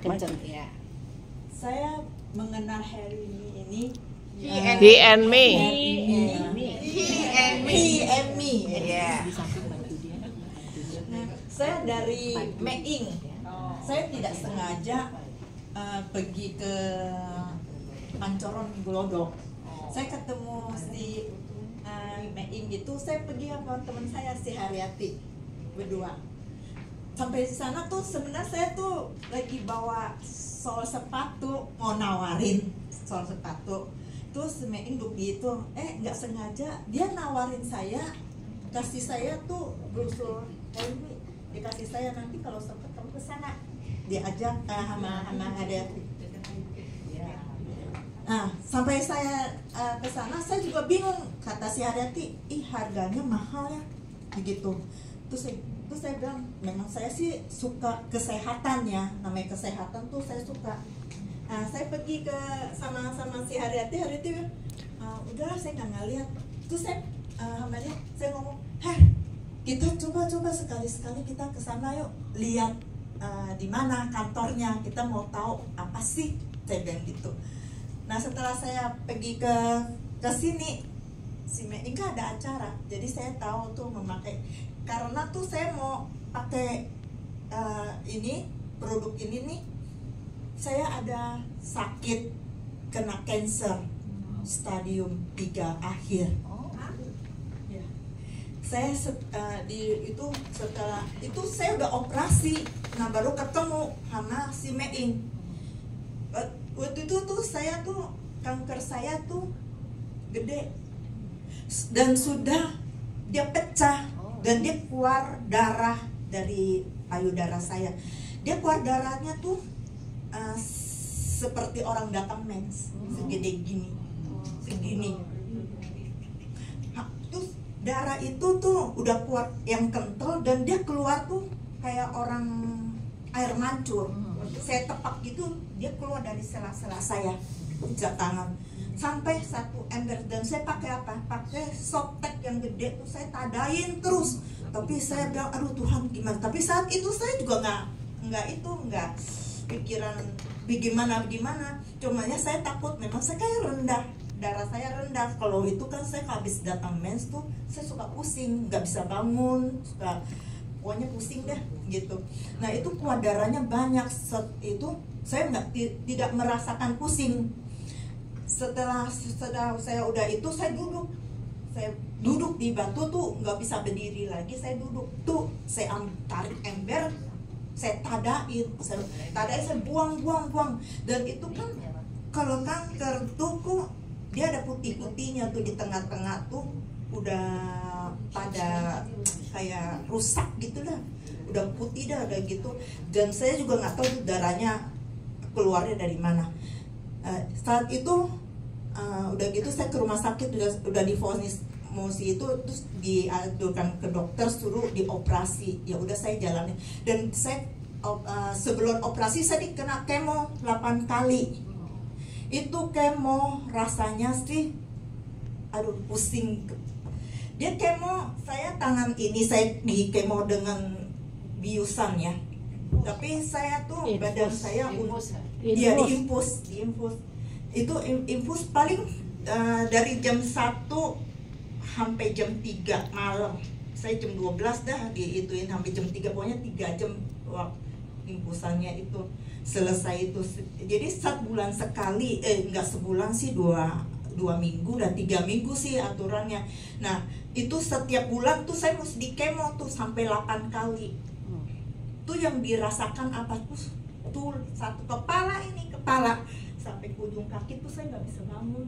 kenceng ya. Saya mengenal Harry ini He and me. He and me. Yeah. Nah, saya dari Meing. Saya tidak sengaja pergi ke Pancoran Glodok. Saya ketemu si Meing itu, saya pergi sama teman saya si Haryati berdua. Sampai di sana tuh sebenarnya saya tuh lagi bawa sol sepatu, mau nawarin sol sepatu. Terus Meing duduk gitu, nggak sengaja dia nawarin saya, kasih saya tuh brosur ini, dikasih saya nanti kalau sempet kamu ke sana, diajak sama Haryati. Nah, sampai saya ke sana, saya juga bingung, kata si Haryati, harganya mahal ya, begitu. Terus saya bilang, memang saya sih suka kesehatan ya, namanya kesehatan tuh saya suka. Nah, saya pergi ke sama si Haryati bilang, udahlah saya nggak ngeliat. Terus saya ngomong, kita coba sekali-sekali kita ke sana yuk, lihat di mana kantornya, kita mau tahu apa sih, saya bilang gitu. Nah, setelah saya pergi ke sini, si Meing ada acara, jadi saya tahu tuh memakai, karena tuh saya mau pakai ini produk ini nih. Saya ada sakit, kena cancer stadium 3 akhir. Ya. Saya setelah itu saya udah operasi, nah baru ketemu sama si Meing. Waktu itu tuh saya tuh kanker saya tuh gede dan sudah dia pecah dan dia keluar darah dari payudara saya. Dia keluar darahnya tuh seperti orang datang mens, segede segini. Terus darah itu tuh udah keluar yang kental dan dia keluar tuh kayak orang air mancur. Saya tepak gitu, dia keluar dari sela-sela saya, pijat tangan sampai 1 ember, dan saya pakai apa? Pakai softtek yang gede tuh, saya tadain terus. Tapi saya bilang, aduh Tuhan gimana? Tapi saat itu saya juga nggak pikiran bagaimana, cumanya saya takut, memang saya kayak rendah, darah saya rendah. Kalau itu kan saya habis datang mens tuh saya suka pusing, nggak bisa bangun, pokoknya pusing deh gitu. Nah itu keluar darahnya banyak, itu saya tidak merasakan pusing. Setelah saya udah itu, saya duduk di batu tuh, nggak bisa berdiri lagi, saya duduk tuh, saya tarik ember, saya tadain, saya buang. Dan itu kan kalau kanker tuh kok dia ada putih-putihnya tuh di tengah-tengah tuh, udah pada kayak rusak gitu dah, udah putih dah, udah gitu. Dan saya juga nggak tahu darahnya keluarnya dari mana. Saat itu udah gitu saya ke rumah sakit, udah divonis mosi itu, terus diadukan ke dokter, suruh dioperasi. Ya udah saya jalanin, dan saya sebelum operasi saya dikena kemo 8 kali. Itu kemo rasanya sih aduh pusing. Dia kemo, saya tangan ini saya di kemo dengan biusan ya, tapi saya tuh badan saya dia diinfus. Itu infus paling dari jam 1 sampai jam 3 malam. Saya jam 12 dah diituin sampai jam 3, pokoknya 3 jam infusannya itu selesai itu. Jadi 1 bulan sekali, enggak sebulan sih, 2 minggu dan 3 minggu sih aturannya. Nah itu setiap bulan tuh saya mesti di kemo tuh sampai 8 kali. Tuh yang dirasakan apa tuh satu kepala sampai ke ujung kaki tuh saya nggak bisa bangun.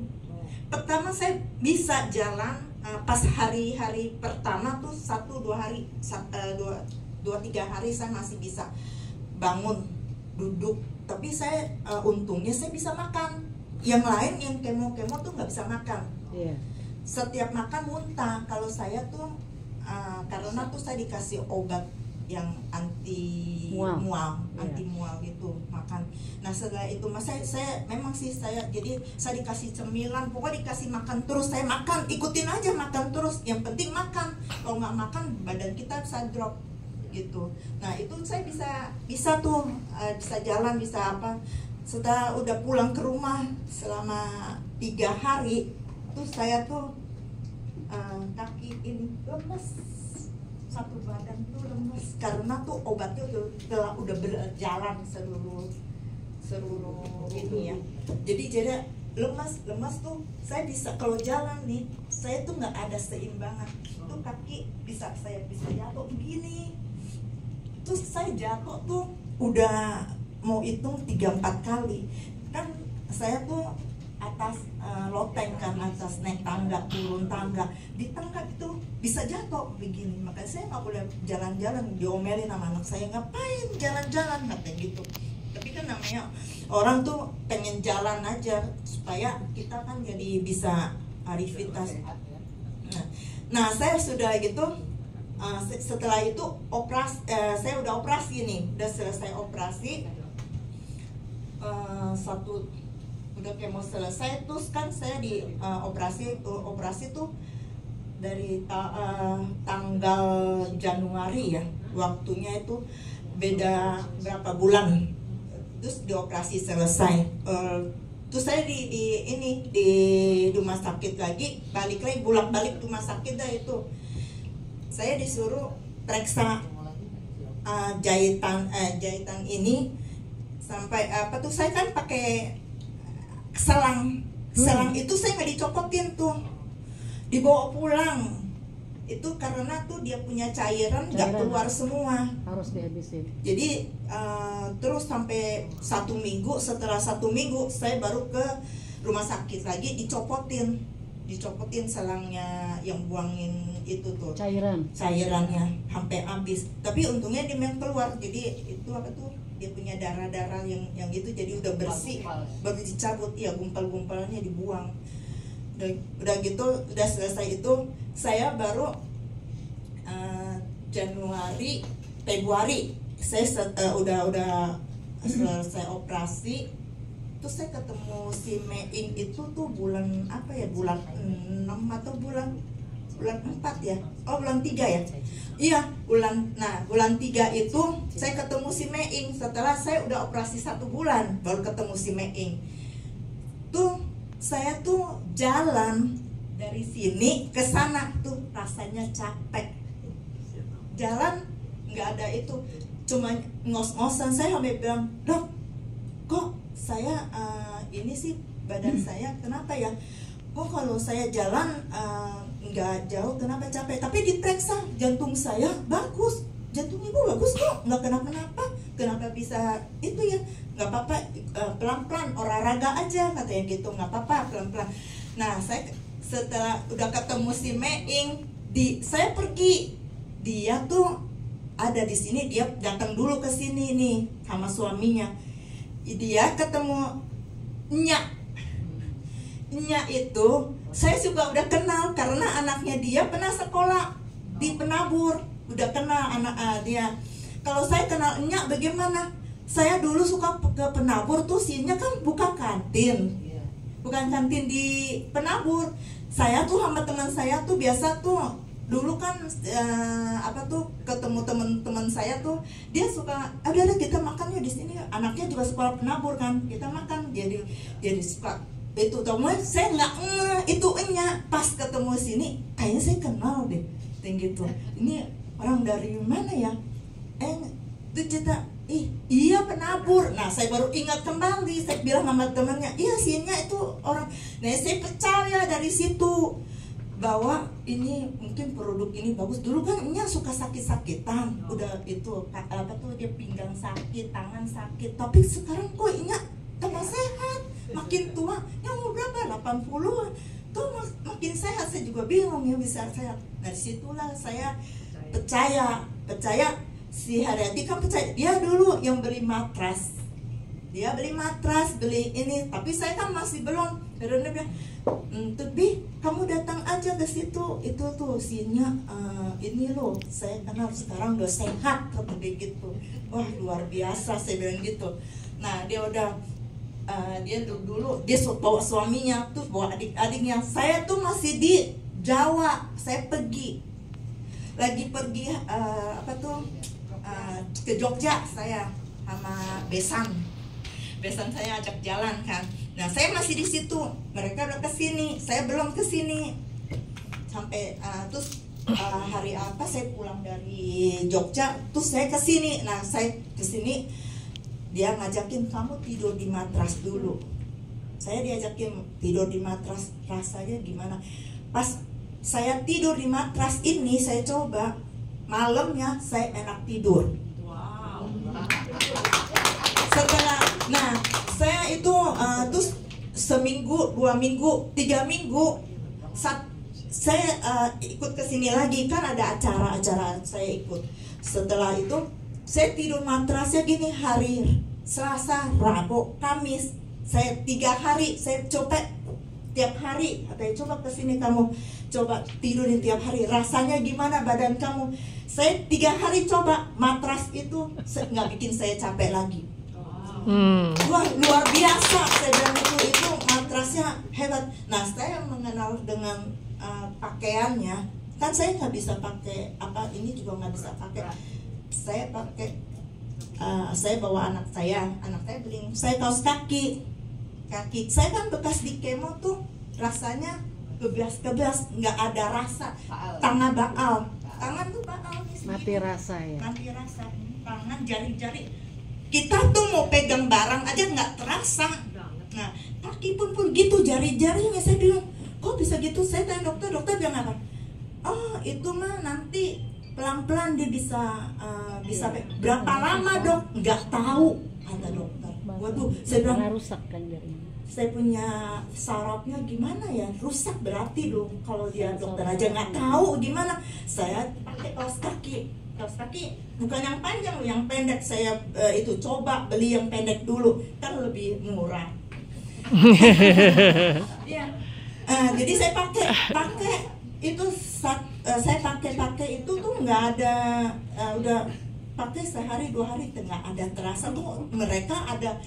Pertama saya bisa jalan pas hari-hari pertama tuh 1-2 hari, 2-3 hari saya masih bisa bangun, duduk. Tapi saya untungnya saya bisa makan. Yang lain yang kemo tuh nggak bisa makan. Setiap makan muntah. Kalau saya tuh karena tuh saya dikasih obat yang anti mual gitu makan. Nah setelah itu saya memang sih jadi saya dikasih cemilan, pokoknya dikasih makan terus, saya makan, ikutin aja makan terus, yang penting makan. Kalau nggak makan badan kita bisa drop gitu. Nah itu saya bisa tuh bisa jalan, bisa apa. Setelah udah pulang ke rumah selama 3 hari tuh saya tuh kaki ini lemes, satu badan tuh lemes karena tuh obatnya udah berjalan seluruh ini ya. Jadi lemas tuh saya bisa kalau jalan nih saya tuh nggak ada seimbangan, tuh kaki saya bisa jatuh begini. Terus saya jatuh tuh udah mau hitung 3-4 kali kan. Saya tuh atas loteng kan, atas naik tangga turun tangga, di tangga itu bisa jatuh begini. Makanya saya nggak boleh jalan-jalan, diomelin sama anak saya, ngapain jalan-jalan katanya gitu. Tapi kan namanya orang tuh pengen jalan aja supaya kita kan jadi bisa aktivitas. Nah saya sudah gitu, setelah itu saya udah operasi nih, udah selesai operasi, udah kemo selesai. Terus kan saya di operasi tuh dari tanggal Januari ya, waktunya itu beda berapa bulan. Terus dioperasi selesai, terus saya di rumah sakit lagi, balik bolak-balik rumah sakit dah itu. Saya disuruh periksa jahitan ini sampai apa tuh, saya kan pakai selang itu saya nggak dicopotin tuh, dibawa pulang. Itu karena tuh dia punya cairan nggak keluar semua, harus dihabisin. Jadi terus sampai 1 minggu, setelah 1 minggu saya baru ke rumah sakit lagi, dicopotin selangnya yang buangin itu tuh cairannya sampai habis. Tapi untungnya dia memang keluar, jadi itu apa tuh, dia punya darah yang itu jadi udah bersih, baru dicabut ya, gumpal-gumpalnya dibuang. Udah gitu, udah selesai itu saya baru Februari saya udah selesai operasi. Terus saya ketemu si Meing itu tuh bulan apa ya, bulan 6 atau bulan 4 ya, bulan 3 ya, iya bulan 3 itu saya ketemu si Meing. Setelah saya udah operasi 1 bulan baru ketemu si Meing tuh. Saya tuh jalan dari sini ke sana tuh rasanya capek, jalan nggak ada itu, cuma ngos-ngosan. Saya sampai bilang, dok, kok saya ini sih badan saya kenapa ya, kok kalau saya jalan nggak jauh kenapa capek. Tapi diperiksa jantung saya bagus, jantung ibu bagus kok, nggak kenapa-napa. Kenapa bisa itu ya, nggak apa-apa, pelan-pelan olahraga aja katanya gitu, nggak apa-apa pelan-pelan. Nah saya setelah udah ketemu si Meing, saya pergi, dia tuh ada di sini, dia datang dulu ke sini nih sama suaminya. Dia ketemu Nya itu saya juga udah kenal karena anaknya dia pernah sekolah di Penabur, udah kenal anak dia. Kalau saya kenal Nya bagaimana? Saya dulu suka ke Penabur tuh, Nya kan bukan kantin di Penabur. Saya tuh sama teman saya tuh biasa tuh dulu kan ketemu teman-teman saya tuh, dia suka ada kita makan ya di sini. Anaknya juga sekolah Penabur kan, kita makan jadi suka itu. Teman saya nggak itu Nya, pas ketemu sini kayaknya saya kenal deh, gitu. Ini orang dari mana ya? Itu cerita, iya Penabur. Nah saya baru ingat kembali, saya bilang sama temannya, iya Nya itu orang. Nah saya percaya dari situ bahwa ini mungkin produk ini bagus. Dulu kan Nya suka sakit-sakitan, udah itu dia pinggang sakit, tangan sakit. Tapi sekarang kok Nya tambah sehat, makin tua. Nya umur berapa? 80-an tuh makin sehat. Saya juga bingung ya bisa sehat. Nah disitulah saya percaya si Haryati kan percaya. Dia dulu yang beli matras, beli ini, tapi saya kan masih belum. Karena dia bilang, tapi kamu datang aja ke situ, itu tuh Nya ini loh, saya kenal sekarang udah sehat, kata dia gitu. Wah luar biasa, saya bilang gitu. Nah dia udah dia dulu dia bawa suaminya tuh, bawa adik-adiknya. Saya tuh masih di Jawa, saya pergi ke Jogja saya sama besan saya ajak jalan kan. Nah saya masih di situ, mereka udah kesini, saya belum kesini sampai terus hari apa saya pulang dari Jogja, terus saya kesini. Nah saya kesini, dia ngajakin kamu tidur di matras dulu. Saya diajakin tidur di matras, rasanya gimana? Pas saya tidur di matras ini, saya coba malamnya saya enak tidur. Wow. Setelah, nah saya itu terus seminggu, 2 minggu, 3 minggu, saya ikut ke sini lagi kan ada acara saya ikut. Setelah itu saya tidur matrasnya gini hari Selasa, Rabu, Kamis. Saya 3 hari saya coba tiap hari. Katanya coba kesini kamu coba tidurin tiap hari. Rasanya gimana badan kamu? Saya 3 hari coba matras itu nggak bikin saya capek lagi. Wah luar biasa, saya bilang itu matrasnya hebat. Nah saya mengenal dengan pakaiannya, kan saya nggak bisa pakai apa ini juga nggak bisa pakai. Saya pakai saya bawa anak saya beli saya kaos kaki saya kan bekas di kemo tuh rasanya kebas nggak ada rasa. Tangan tuh baal mati rasa ya, mati rasa. Tangan jari-jari kita tuh mau pegang barang aja nggak terasa. Nah kaki pun gitu, jari-jarinya. Saya bilang kok bisa gitu? Saya tanya dokter bilang apa? Oh itu mah nanti pelan-pelan dia bisa berapa lama dok? Nggak tahu kata dokter. Waduh, saya bilang rusak kan jarinya. Saya punya sarafnya gimana ya, rusak berarti dong. Kalau dia dokter aja nggak tahu gimana. Saya pakai kaos kaki bukan yang panjang, yang pendek. Saya itu coba beli yang pendek dulu, kan lebih murah. Ya, jadi saya pakai itu saya pakai itu tuh nggak ada, udah pakai sehari 2 hari nggak ada terasa tuh. Mereka ada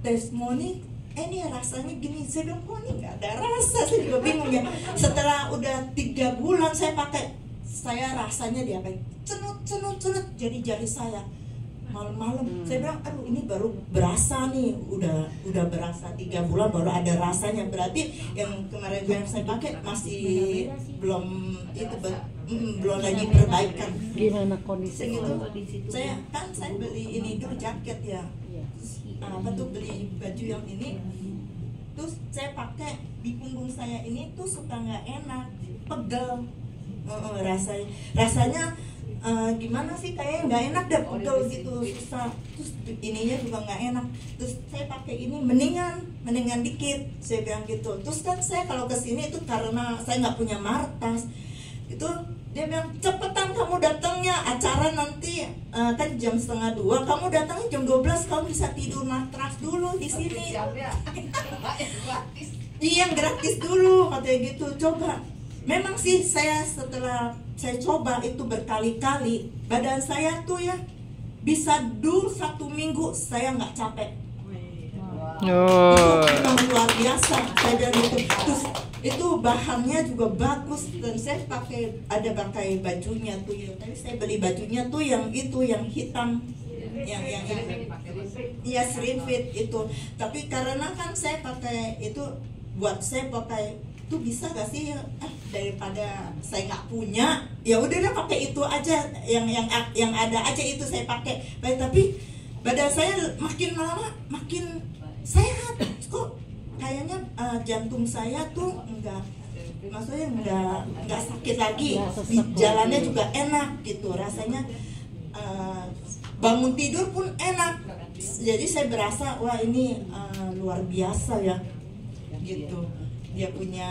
testimoni, ini rasanya gini. Saya bilang kok ini nggak ada rasa. Saya juga bingung ya. Setelah udah 3 bulan saya pakai, saya rasanya dia apa? Cenut jadi jari saya malam-malam. Saya bilang aduh ini baru berasa nih, udah berasa 3 bulan baru ada rasanya. Berarti yang kemarin yang saya pakai masih belum itu belum lagi perbaikan. Gimana kondisi itu? Saya beli ini dulu jaket ya. Apa tuh beli baju yang ini, terus saya pakai di punggung saya ini tuh suka nggak enak, pegel. Rasanya gimana sih, kayak nggak enak deh, pegel gitu, susah. Terus ininya juga nggak enak. Terus saya pakai ini mendingan dikit, saya bilang gitu. Terus kan saya kalau kesini itu karena saya nggak punya martas itu, dia bilang cepetan kamu datangnya, acara nanti kan jam 1:30, kamu datangnya jam 12, kamu bisa tidur matras dulu di sini. Iya gratis dulu katanya gitu. Coba, memang sih saya setelah saya coba itu berkali-kali, badan saya tuh ya bisa dulu 1 minggu saya nggak capek. Itu memang luar biasa. Saya bilang gitu. Terus itu bahannya juga bagus, dan saya pakai bajunya tuh ya. Tapi saya beli bajunya tuh yang itu yang hitam, yang iya slim fit itu. Tapi karena kan saya pakai itu, buat saya pakai itu bisa gak sih daripada saya nggak punya, ya udah deh pakai itu aja, yang ada aja itu saya pakai. Tapi badan saya makin lama makin sehat kok. Kayaknya jantung saya tuh maksudnya enggak sakit lagi, jalannya juga enak gitu, rasanya bangun tidur pun enak. Jadi saya berasa wah ini luar biasa ya gitu. Dia punya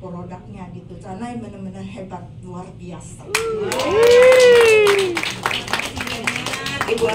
produknya gitu, karena benar-benar hebat, luar biasa. Ibu